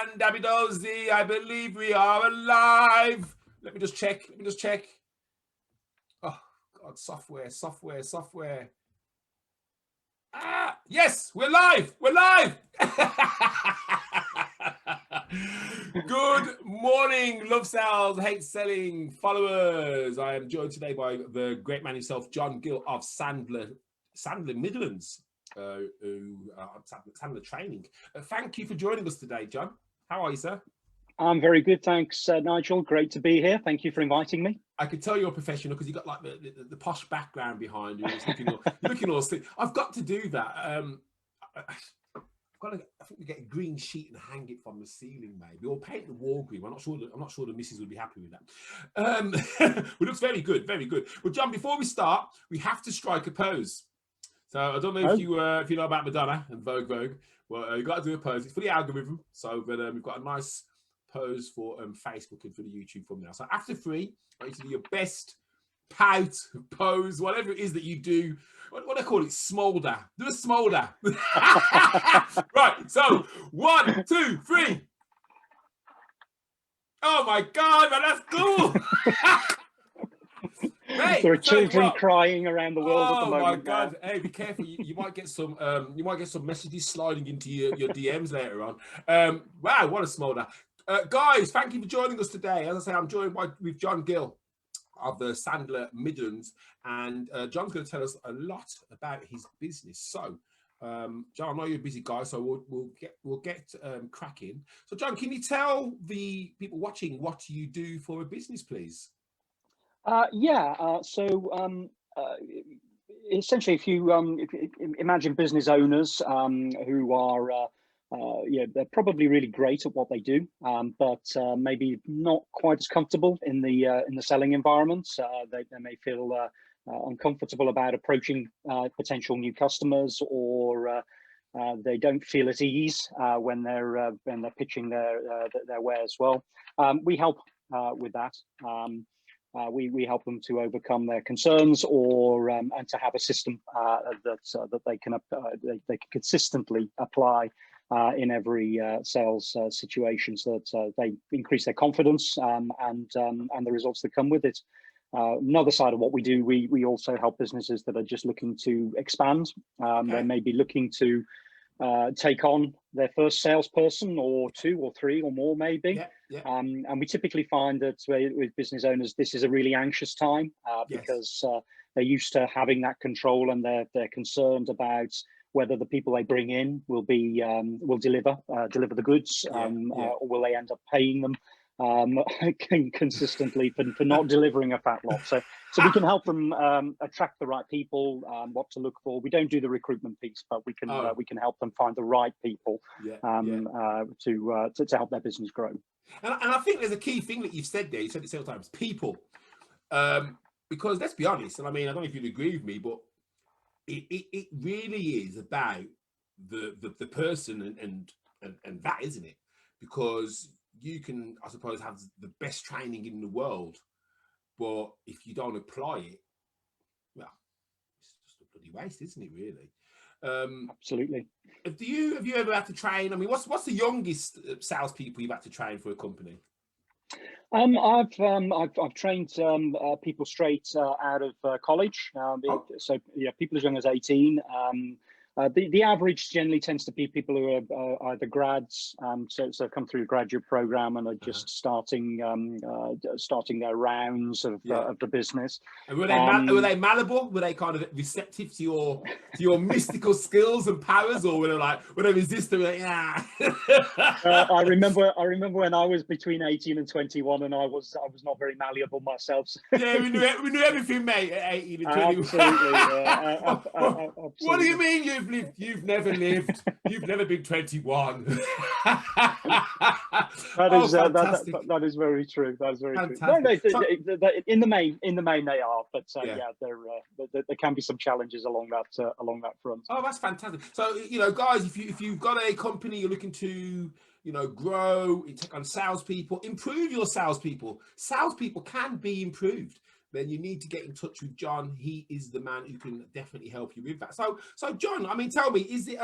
and Dabidozi, I believe we are alive. Let me just check. Oh, God, software. Yes, we're live. Good morning, love sales, hate selling followers. I am joined today by the great man himself, Gill of Sandler Midlands, Sandler Training. Thank you for joining us today, John. How are you, sir? I'm very good, thanks, Nigel. Great to be here. Thank you for inviting me. I could tell you're a professional because you've got like the posh background behind you. You're looking all sick. I've got to do that. I think we get a green sheet and hang it from the ceiling, maybe, or paint the wall green. I'm not sure the missus would be happy with that. It looks very good. Well, John, before we start, we have to strike a pose. So I don't know if you know about Madonna and Vogue. Well, you got to do a pose. It's for the algorithm. So, but we've got a nice pose for Facebook and for the YouTube thumbnail. So after 3, I want you to do your best pout, pose, whatever it is that you do. What do I call it? Smolder. Do a smolder. Right. So 1, 2, 3. Oh my God, man, that's cool. Hey, there are children crying around the world at the moment. Oh my God! Now. Hey, be careful. You might get some. You might get some messages sliding into your DMs later on. Wow, what a smolder. Guys, thank you for joining us today. As I say, I'm joined with John Gill of the Sandler Midlands, and John's going to tell us a lot about his business. So, John, I know you're a busy guy, so we'll get cracking. So, John, can you tell the people watching what you do for a business, please? Essentially, if you imagine business owners who are they're probably really great at what they do, but maybe not quite as comfortable in the selling environment. They may feel uncomfortable about approaching potential new customers, or they don't feel at ease when they're pitching their wares. Well, we help with that. We help them to overcome their concerns, or and to have a system that they can consistently apply in every sales situation, so that they increase their confidence and the results that come with it. Another side of what we do, we also help businesses that are just looking to expand. They may be looking to take on their first salesperson, or 2 or 3 or more, maybe. And we typically find that with business owners, this is a really anxious time because they're used to having that control, and they're concerned about whether the people they bring in will deliver the goods, or will they end up paying them consistently for not delivering a fat lot. So we can help them attract the right people, what to look for. We don't do the recruitment piece, but we can help them find the right people to help their business grow. And I think there's a key thing that you've said there. You said it several times, people. Because let's be honest, and I mean, I don't know if you'd agree with me, but it really is about the person and that, isn't it? Because you can, I suppose, have the best training in the world, but if you don't apply it, well, it's just a bloody waste, isn't it? Really. Absolutely. Have you ever had to train? I mean, what's the youngest salespeople you've had to train for a company? I've trained people straight out of college. So people as young as 18. The average generally tends to be people who are either grads, so come through a graduate program and are just starting their rounds of the business. And were they malleable? Were they kind of receptive to your mystical skills and powers, or were they resistant? Like, yeah. I remember when I was between 18 and 21, and I was not very malleable myself. So. Yeah, we knew everything, mate. At 18 and 21. Absolutely. Absolutely. What do you mean you've never lived? You've never been 21. That is very true. That is very fantastic. True. No, in the main they are, but there can be some challenges along that front. Oh, that's fantastic. So guys, if you've got a company you're looking to grow, you take on salespeople, improve your salespeople. Salespeople can be improved. then you need to get in touch with John. He is the man who can definitely help you with that. So John, I mean, tell me, is it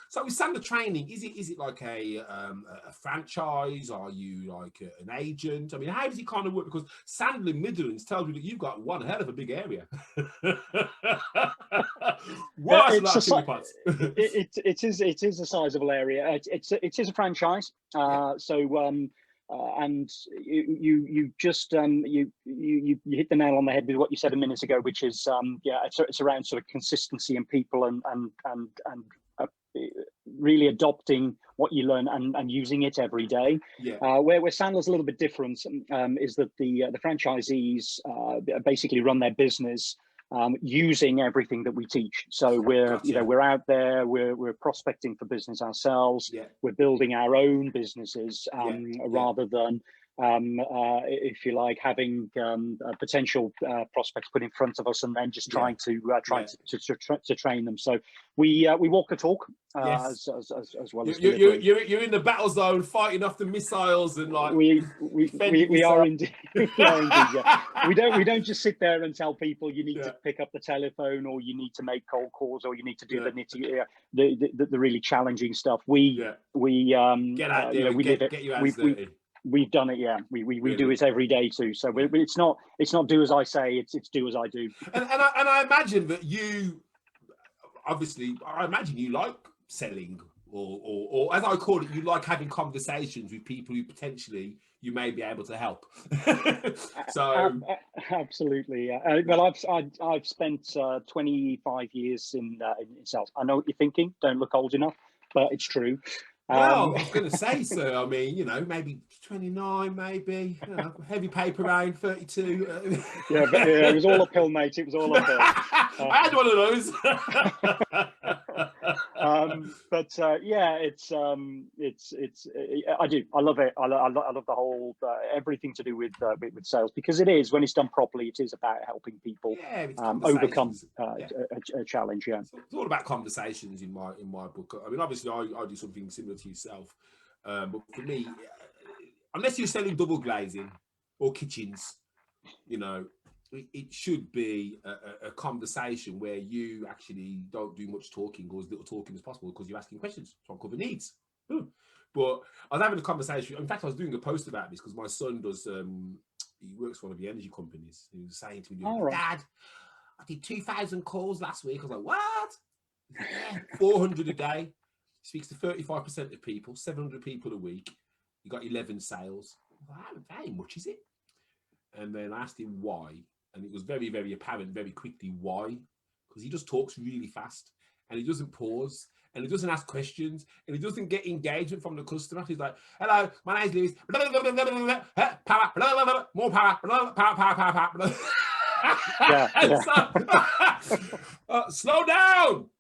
so with Sandler Training, is it like a franchise? Are you like an agent? I mean, how does it kind of work? Because Sandler Midlands tells me that you've got one hell of a big area. What? It is a sizable area. It is a franchise. And you just you hit the nail on the head with what you said a minute ago, which is it's around sort of consistency in people and really adopting what you learn and using it every day. Where Sandler's a little bit different is that the franchisees basically run their business using everything that we teach. So we're out there, we're prospecting for business ourselves. We're building our own businesses rather than if you like, having potential prospects put in front of us and then just trying to train them. So we walk the talk as well as you're in the battle zone fighting off the missiles and like we are indeed. We don't just sit there and tell people you need to pick up the telephone or you need to make cold calls or you need to do the really challenging stuff. We get out there, we live it. Get your hands dirty. We've done it, we do it every day too. So it's not do as I say, it's do as I do. And I imagine that you, obviously, I imagine you like selling, or as I call it, you like having conversations with people who potentially you may be able to help. So absolutely, well, I've spent 25 years in sales. I know what you're thinking. Don't look old enough, but it's true. Well, I was going to say, sir. I mean, maybe 29, maybe heavy paper round 32. But it was all uphill, mate. It was all uphill. I had one of those. I do. I love it. I love the whole everything to do with sales, because it is, when it's done properly, it is about helping people overcome a challenge. Yeah, it's all about conversations in my book. I mean, obviously, I do something similar to yourself, but for me, unless you're selling double glazing or kitchens, it should be a conversation where you actually don't do much talking or as little talking as possible, because you're asking questions to uncover needs. But I was having a conversation. In fact, I was doing a post about this because my son does. He works for one of the energy companies. He was saying to me, "Dad, I did 2,000 calls last week." I was like, "What?" Yeah, 400 a day. He speaks to 35% of people, 700 people a week. He got 11 sales. I was like, "How much is it?" And then I asked him why. And it was very, very apparent very quickly why. Because he just talks really fast and he doesn't pause and he doesn't ask questions and he doesn't get engagement from the customer. He's like, "Hello, my name's Lewis. Power, more power, power. Slow down.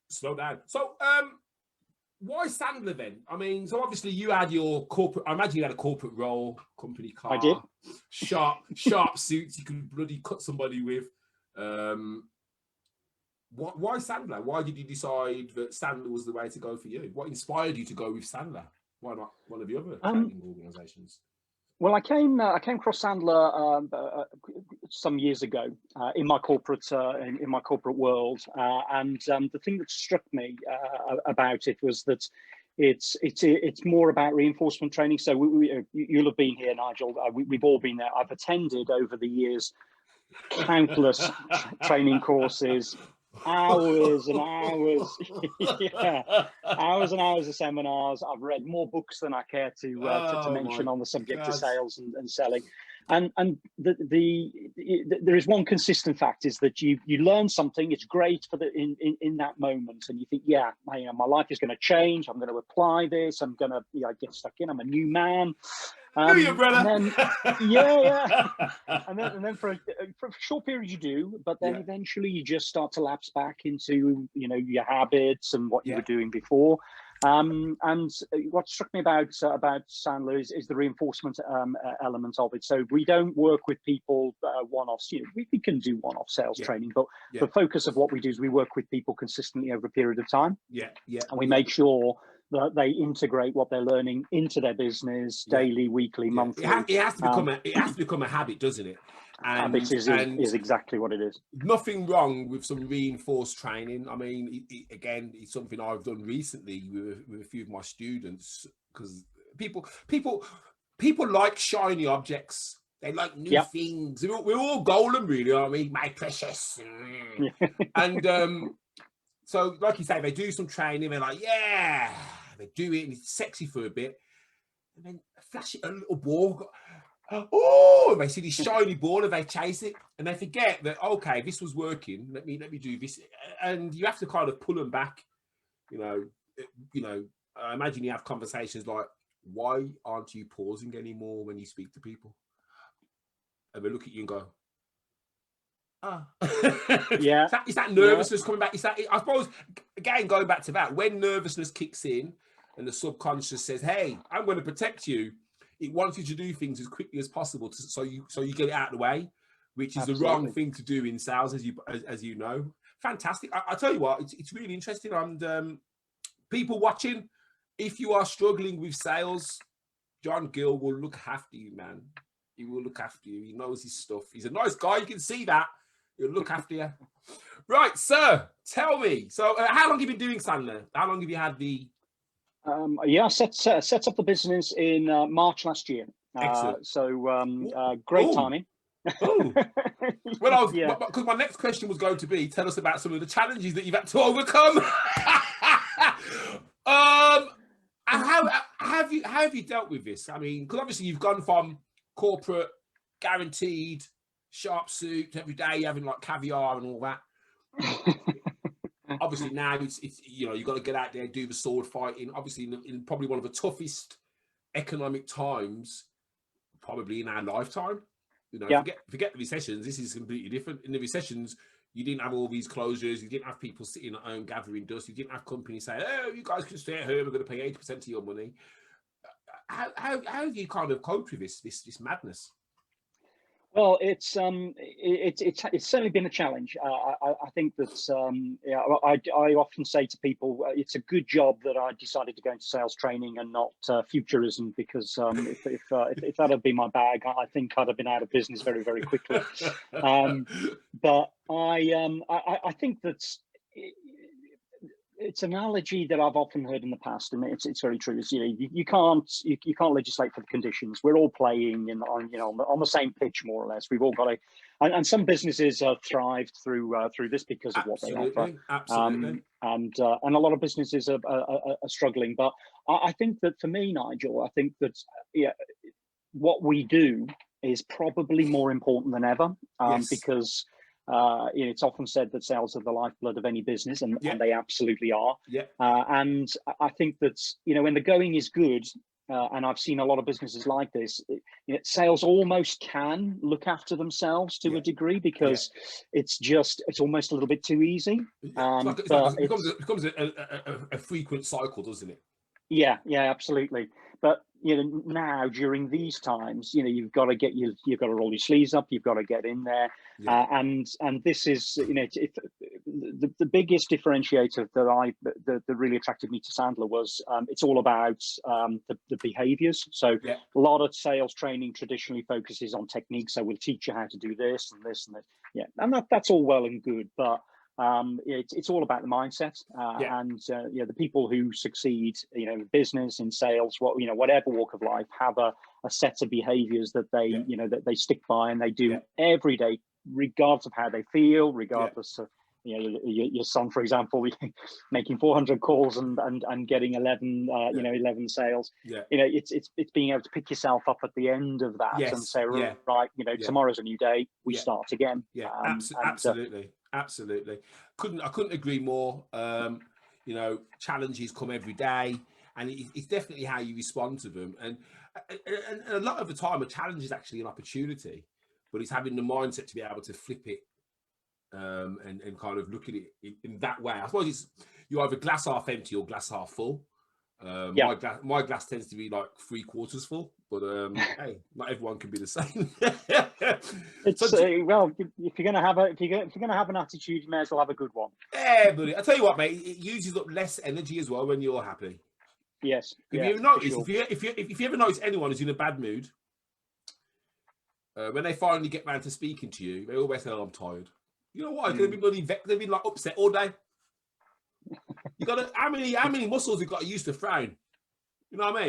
So, why Sandler then? I mean, so obviously you had your corporate, I imagine you had a corporate role, company car. I did. Sharp suits you could bloody cut somebody with. Why Sandler? Why did you decide that Sandler was the way to go for you? What inspired you to go with Sandler? Why not one of the other training organisations? Well, I came across Sandler some years ago in my corporate world, and the thing that struck me about it was that it's more about reinforcement training. So you'll have been here, Nigel. We've all been there. I've attended over the years countless training courses. Hours and hours, hours and hours of seminars. I've read more books than I care to mention on the subject of sales and selling. And there is one consistent fact, is that you learn something. It's great for in that moment, and you think, my life is going to change. I'm going to apply this. I'm going to get stuck in. I'm a new man. Brother. And then for a short period you do, but then eventually you just start to lapse back into your habits and what you were doing before. And what struck me about Sandler is the reinforcement element of it. So we don't work with people one-offs. We can do one-off sales training, but the focus of what we do is we work with people consistently over a period of time. And we make sure that they integrate what they're learning into their business daily, weekly, monthly. It has to become a habit, doesn't it? Habits is exactly what it is. Nothing wrong with some reinforced training. I mean, again, it's something I've done recently with a few of my students, because people like shiny objects. They like new things. We're all golden, really, aren't we? My precious. And so, like you say, they do some training. They're like, yeah, they do it, and it's sexy for a bit, and then flash it a little ball. Oh, they see this shiny ball and they chase it, and they forget that, okay, this was working. Let me do this, and you have to kind of pull them back. You know. I imagine you have conversations like, "Why aren't you pausing anymore when you speak to people?" And they look at you and go, "Ah." Yeah. Is that nervousness coming back? Is that? I suppose, again, going back to that, when nervousness kicks in and the subconscious says, "Hey, I'm going to protect you," it wants you to do things as quickly as possible so you get it out of the way, which is the wrong thing to do in sales, as you know. Fantastic. I tell you what, it's really interesting. And people watching, if you are struggling with sales, John Gill will look after you, man. He will look after you. He knows his stuff. He's a nice guy. You can see that. He'll look after you. Right, sir, tell me. So how long have you been doing Sandler? How long have you had the... I set up the business in March last year. So great timing. Oh, well, because my next question was going to be, tell us about some of the challenges that you've had to overcome. How have you dealt with this? I mean, because obviously you've gone from corporate, guaranteed, sharp suit every day, having like caviar and all that. Obviously now it's you've got to get out there, do the sword fighting. Obviously in probably one of the toughest economic times probably in our lifetime. Forget the recessions. This is completely different. In the recessions, you didn't have all these closures. You didn't have people sitting at home gathering dust. You didn't have companies saying, "Oh, you guys can stay at home. We're going to pay 80% of your money." How have you kind of coped with this madness? Well, it's certainly been a challenge. I think that I often say to people, it's a good job that I decided to go into sales training and not futurism, because if that had been my bag, I think I'd have been out of business very, very quickly. But I think that it's an analogy that I've often heard in the past, and it's very true. Is, you can't legislate for the conditions. We're all playing on the same pitch, more or less. We've all got and some businesses have thrived through this because of what they offer. Absolutely. And a lot of businesses are struggling. But I think that for me, Nigel, I think that what we do is probably more important than ever, because it's often said that sales are the lifeblood of any business, and they absolutely are. And I think that when the going is good, and I've seen a lot of businesses like this, sales almost can look after themselves to a degree, because it's almost a little bit too easy. It becomes a frequent cycle, doesn't it? Yeah, absolutely. But now during these times, you've got to roll your sleeves up. You've got to get in there, and this is the biggest differentiator that really attracted me to Sandler was it's all about the behaviors. So a lot of sales training traditionally focuses on techniques. So we'll teach you how to do this and this and this. Yeah, and that's all well and good, but it's all about the mindset, and the people who succeed, in business, in sales, whatever walk of life, have a set of behaviors that they that they stick by, and they do every day, regardless of how they feel, regardless of your son, for example, making 400 calls and getting 11 11 sales. It's being able to pick yourself up at the end of that and say, right, tomorrow's a new day, we start again. Absolutely. I couldn't agree more. Challenges come every day, and it's definitely how you respond to them. And a lot of the time, a challenge is actually an opportunity, but it's having the mindset to be able to flip it and kind of look at it in that way. I suppose you're either glass half empty or glass half full. My glass tends to be like 3/4 full, but hey, not everyone can be the same. Well, if you're gonna have an attitude, you may as well have a good one. Yeah, buddy. I tell you what, mate, it uses up less energy as well when you're happy. Yes. If you ever notice anyone who's in a bad mood, when they finally get round to speaking to you, they always say, "Oh, I'm tired." You know why? Because they've been like upset all day. You got to how many muscles you got to use to frown? You know what I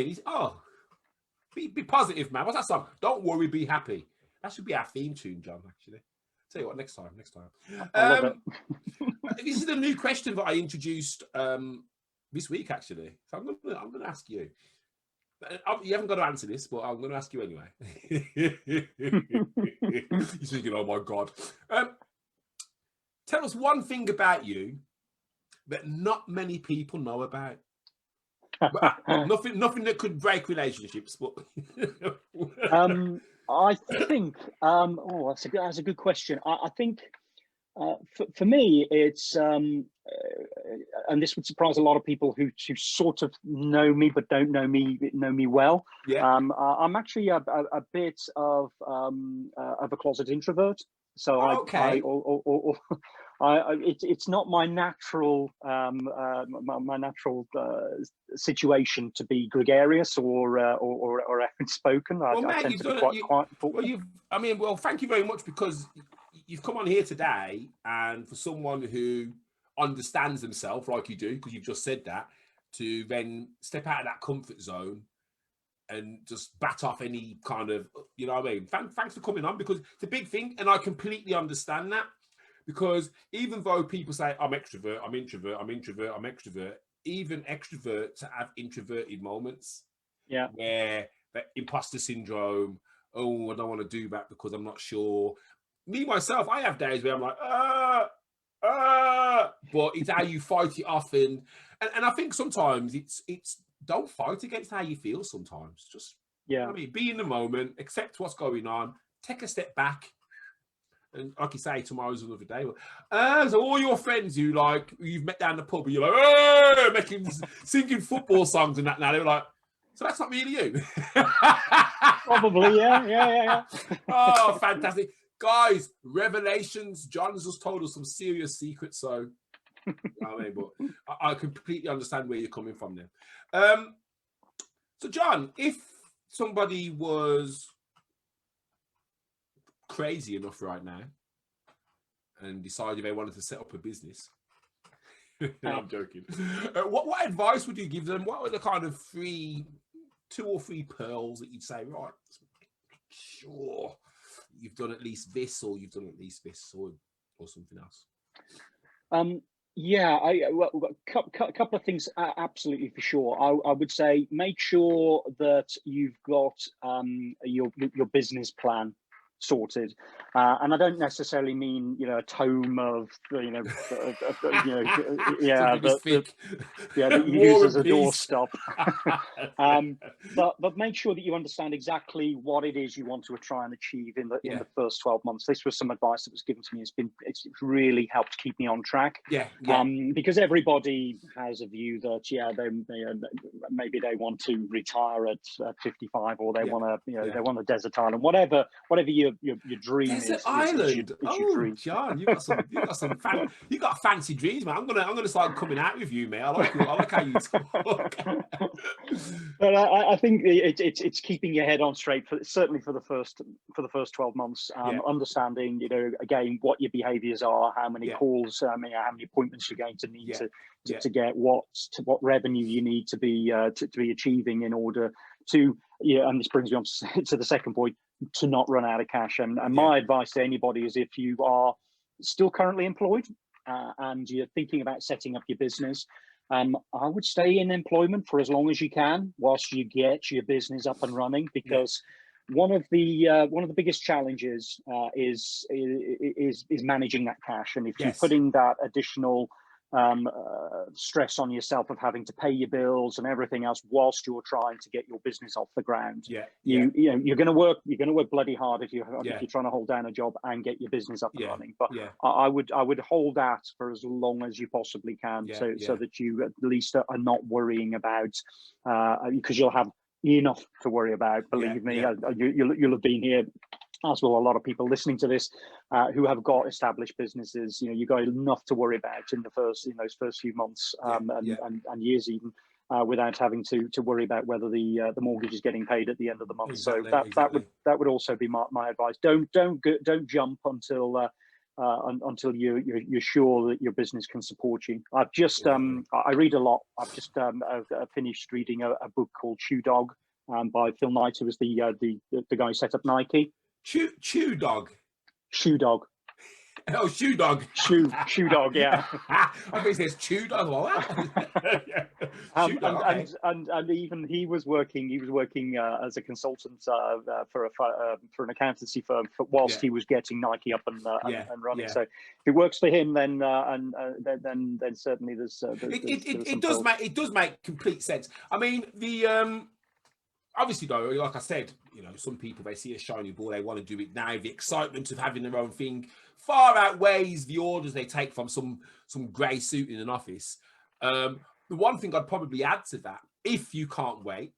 mean? Be positive, man. What's that song? Don't worry, be happy. That should be our theme tune, John. Actually, tell you what, next time. I love it. This is the new question that I introduced this week, actually. So I'm going to ask you. You haven't got to answer this, but I'm going to ask you anyway. You're thinking, oh my God. Tell us one thing about you that not many people know about. Nothing that could break relationships, but I think that's a good question. I think for me it's and this would surprise a lot of people who sort of know me but don't know me well. Yeah. I'm actually a bit of a closet introvert. So okay. It's not my natural my natural situation to be gregarious or outspoken. Well, I mate, tend to be quite quiet. Well, thank you very much, because you've come on here today, and for someone who understands themselves like you do, because you've just said that, to then step out of that comfort zone and just bat off any kind of, you know what I mean? Thanks for coming on, because it's a big thing, and I completely understand that. Because even though people say, I'm extrovert, I'm introvert, I'm introvert, I'm extrovert, even extroverts have introverted moments. Yeah. Where that imposter syndrome, oh, I don't want to do that because I'm not sure. Me, myself, I have days where I'm like, but it's how you fight it off. And I think sometimes it's don't fight against how you feel sometimes. Just, yeah. You know what I mean, be in the moment, accept what's going on, take a step back. And like you say, tomorrow's another day. So all your friends you've met down the pub, and you're like, singing football songs and that now, they're like, so that's not really you. Probably, yeah. Oh, fantastic. Guys, revelations. John's just told us some serious secrets, so you know what I mean, but I completely understand where you're coming from there. So John, if somebody was crazy enough right now and decided they wanted to set up a business, I'm joking, what advice would you give them? What were the kind of 2 or 3 pearls that you'd say, right, sure, you've done at least this, or you've done at least this, or something else? Yeah, we've got a couple of things, absolutely, for sure. I would say make sure that you've got your business plan sorted, and I don't necessarily mean a tome of that you use as a doorstop. But make sure that you understand exactly what it is you want to try and achieve in the first 12 months. This was some advice that was given to me. It's really helped keep me on track. Because everybody has a view that maybe they want to retire at 55, or they want to they want a desert island, whatever your dream desert is. Island. It's your dream. John, you got fancy dreams, man. I'm gonna start coming out with you, mate. I like how you talk. But I think it's keeping your head on straight, certainly for the first 12 months. Understanding, again, what your behaviours are, how many calls, how many appointments you're going to need to get what revenue you need to be achieving in order to, and this brings me on to the second point, to not run out of cash. And my advice to anybody is, if you are still currently employed and you're thinking about setting up your business, I would stay in employment for as long as you can whilst you get your business up and running, because one of the biggest challenges is managing that cash. And if you're putting that additional stress on yourself of having to pay your bills and everything else whilst you're trying to get your business off the ground, you're going to work bloody hard if you're trying to hold down a job and get your business up and running. But I would hold that for as long as you possibly can, so that you at least are not worrying about, because you'll have enough to worry about. Believe me, you'll have been here, as will a lot of people listening to this, who have got established businesses. You've got enough to worry about in those first few months and years even. without having to worry about whether the mortgage is getting paid at the end of the month. Exactly, So exactly. that would also be my advice. Don't jump until you're sure that your business can support you. I've just I read a lot. I've just finished reading a book called Shoe Dog by Phil Knight, who was the guy who set up Nike. Chew dog. Shoe Dog. Oh, shoe dog. Shoe dog. Yeah. I think it says chew dog. Yeah. Shoe dog. Okay. And even he was working as a consultant for an accountancy firm whilst he was getting Nike up and running. Yeah. So if it works for him, then certainly there's it does make complete sense. I mean, the obviously though, like I said, some people, they see a shiny ball, they want to do it now. The excitement of having their own thing far outweighs the orders they take from some grey suit in an office. The one thing I'd probably add to that, if you can't wait,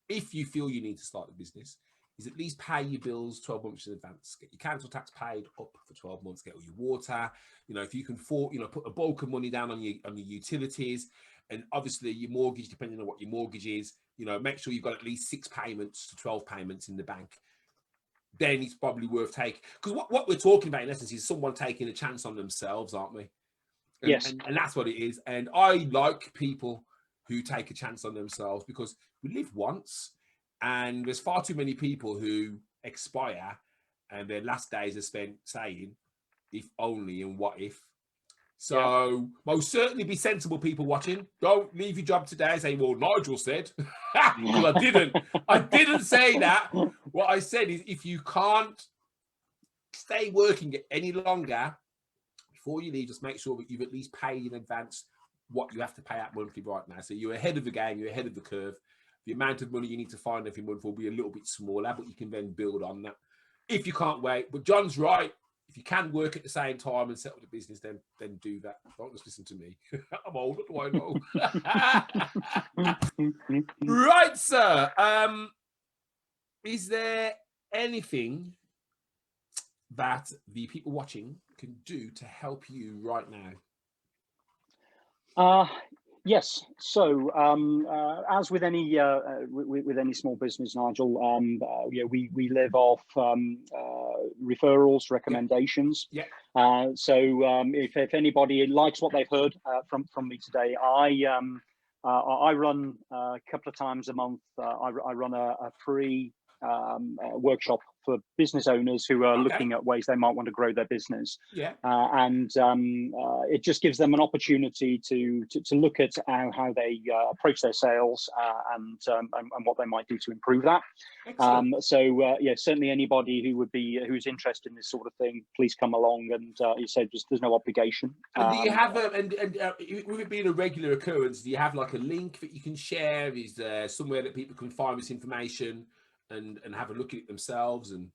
if you feel you need to start a business, is at least pay your bills 12 months in advance. Get your council tax paid up for 12 months. Get all your water. If you can afford, put a bulk of money down on your utilities, and obviously your mortgage, depending on what your mortgage is. Make sure you've got at least 6 payments to 12 payments in the bank. Then it's probably worth taking, because what we're talking about in essence is someone taking a chance on themselves, aren't we? Yes. And that's what it is. And I like people who take a chance on themselves, because we live once, and there's far too many people who expire and their last days are spent saying, if only and what if. So most certainly be sensible people watching. Don't leave your job today and say, well, Nigel said. Well, I didn't say that. What I said is, if you can't stay working any longer, before you leave, just make sure that you've at least paid in advance what you have to pay out monthly right now. So you're ahead of the game, you're ahead of the curve. The amount of money you need to find every month will be a little bit smaller, but you can then build on that if you can't wait. But John's right. If you can work at the same time and set up the business, then do that. Don't just listen to me. I'm old. What do I know? Right, sir. Is there anything that the people watching can do to help you right now? Yes. So, as with any small business, Nigel, we live off referrals, recommendations. Yeah. So, if anybody likes what they've heard from me today, I run a couple of times a month. I run a free workshop for business owners who are looking at ways they might want to grow their business. Yeah. And it just gives them an opportunity to look at how they approach their sales and what they might do to improve that. Certainly anybody who's interested in this sort of thing, please come along. And you said there's no obligation. And do you have with it being a regular occurrence, do you have like a link that you can share? Is there somewhere that people can find this information and have a look at it themselves? And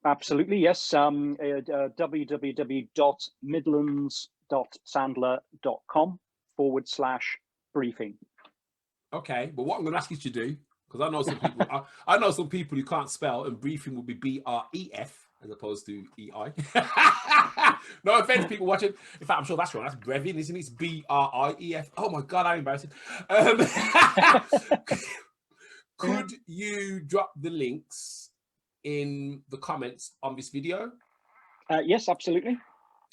absolutely, yes. www.midlands.sandler.com/briefing. Okay, but what I'm going to ask you to do, because I know some people, I know some people who can't spell, and briefing will be BREF as opposed to EI. No offense, people watching. In fact, I'm sure that's wrong. That's brevin, isn't it? It's BRIEF. Oh my God, I'm embarrassing. Could you drop the links in the comments on this video? Yes, absolutely.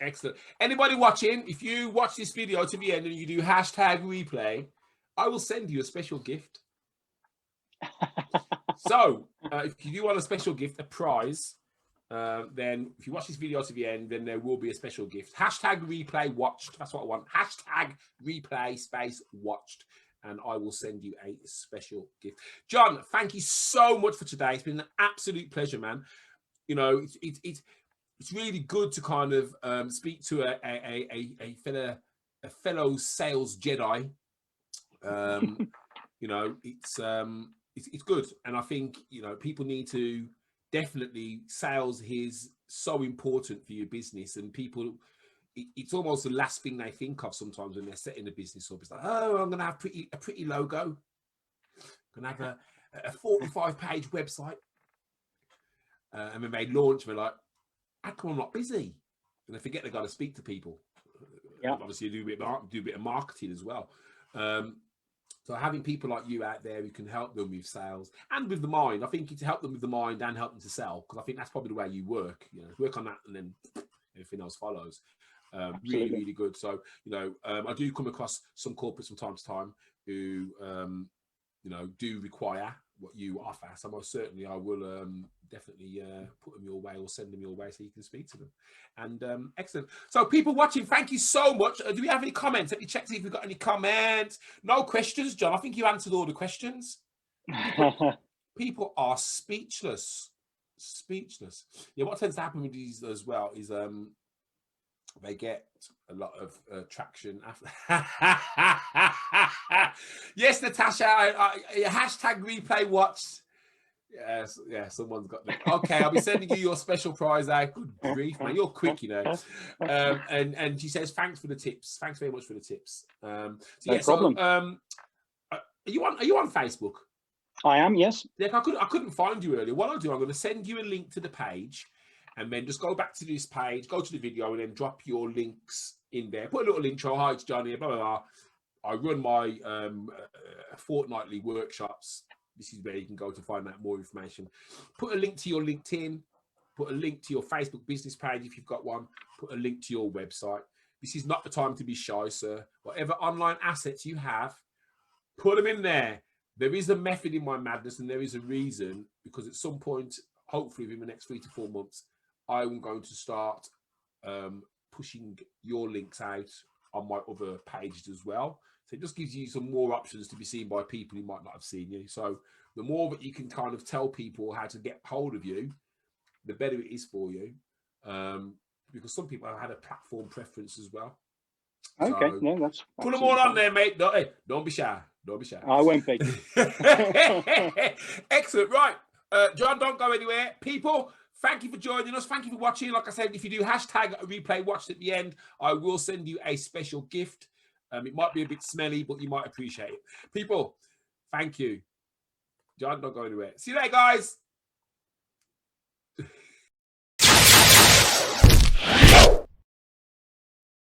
Excellent. Anybody watching, if you watch this video to the end and you do #replay, I will send you a special gift. So if you do want a special gift, a prize, then if you watch this video to the end, then there will be a special gift. #replay watched. That's what I want. #replay watched. And I will send you a special gift. John, thank you so much for today. It's been an absolute pleasure, man. It's really good to kind of speak to a fellow sales Jedi. It's good, and I think people need to definitely, sales is so important for your business, and people. It's almost the last thing they think of sometimes when they're setting a business up. It's like, oh, I'm going to have a pretty logo. I'm going to have a 45-page website. And when they launch, they're like, how come I'm not busy? And they forget they've got to speak to people. Yeah. Obviously, do a bit of marketing as well. So having people like you out there who can help them with sales and with the mind, I think it's help them with the mind and help them to sell, because I think that's probably the way you work. You know, work on that and then everything else follows. Really, really good. So, you know, I do come across some corporates from time to time who, you know, do require what you offer. So most certainly I will definitely put them your way or send them your way so you can speak to them. And excellent. So people watching, thank you so much. Do we have any comments? Let me check, see if we've got any comments. No questions, John. I think you answered all the questions. People are speechless. Speechless. Yeah, what tends to happen with these as well is they get a lot of traction after. Yes, Natasha, hashtag replay watch. Yes, yeah, someone's got that. Okay, I'll be sending you your special prize out. Good grief, man, you're quick, you know. And she says, thanks for the tips. Thanks very much for the tips. So no problem. Are you on Facebook? I am, yes. Yeah, I couldn't find you earlier. What I'll do, I'm going to send you a link to the page, and then just go back to this page, go to the video, and then drop your links in there. Put a little intro. Hi, it's Johnny. Blah blah blah. I run my fortnightly workshops. This is where you can go to find out more information. Put a link to your LinkedIn. Put a link to your Facebook business page if you've got one. Put a link to your website. This is not the time to be shy, sir. Whatever online assets you have, put them in there. There is a method in my madness, and there is a reason, because at some point, hopefully within the next 3 to 4 months, I'm going to start pushing your links out on my other pages as well. So it just gives you some more options to be seen by people who might not have seen you. So the more that you can kind of tell people how to get hold of you, the better it is for you. Because some people have had a platform preference as well. Okay, so no, that's put them all on there, mate. Don't be shy. Don't be shy. I won't be. Excellent. Right. John, don't go anywhere. People, thank you for joining us. Thank you for watching. Like I said, if you do hashtag replay watch at the end, I will send you a special gift. It might be a bit smelly, but you might appreciate it. People, thank you. John, don't go anywhere. See you later, guys.